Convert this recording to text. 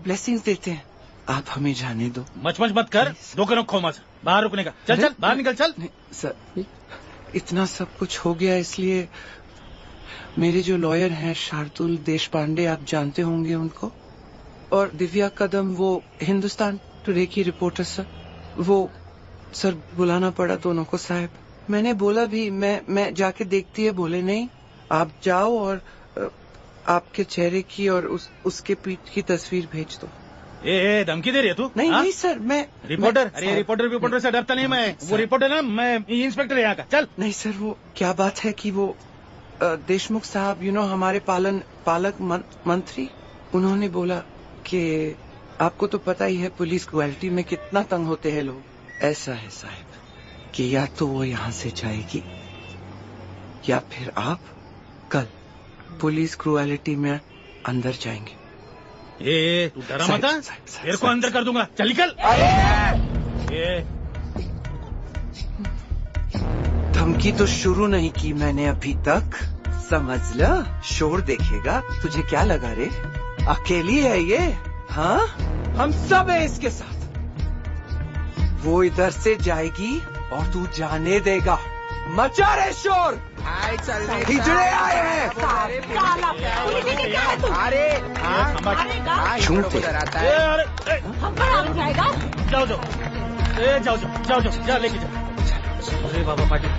Blessings देते हैं। आप हमें जाने दो। मच मत कर, धोखे रखो मत। बाहर रुकने का। चल चल बाहर निकल चल। नहीं सर, इतना सब कुछ हो गया इसलिए मेरे जो लॉयर हैं शार्दुल देशपांडे, आप जानते होंगे उनको, और दिव्या कदम, वो हिंदुस्तान टुडे की रिपोर्टर सर, वो सर बुलाना पड़ा दोनों को साहब। मैंने बोला भी मैं जाके देखती है, बोले नहीं आप जाओ और आपके चेहरे की और उसके पीठ की तस्वीर भेज दो। ए धमकी दे रही है तू? नहीं नहीं सर, मैं रिपोर्टर, अरे रिपोर्टर से डरता नहीं मैं। वो रिपोर्टर ना, मैं इंस्पेक्टर यहाँ का। चल। नहीं सर, वो क्या बात है कि वो देशमुख साहब हमारे पालक मंत्री, उन्होंने बोला कि आपको तो पता ही है पुलिस क्वालिटी में कितना तंग होते हैं लोग। ऐसा है साहब कि या तो वो यहाँ से जाएगी या फिर आप कल पुलिस क्रूएलिटी में अंदर जाएंगे। ए तू डरा मत, तेरे को अंदर कर दूंगा। चल निकल। धमकी तो शुरू नहीं की मैंने अभी तक, समझ ला। शोर देखेगा, तुझे क्या लगा रे? अकेली है ये? हाँ, हम सब है इसके साथ। वो इधर से जाएगी और तू जाने देगा। मचा रे शोर, हिजड़े आए हैं। अरे झूठे हम पर आ जाएगा। जाओ जाओ, जाओ जाओ, जाओ जाओ, जा लेके जाओ। अरे बाबा पाटिल।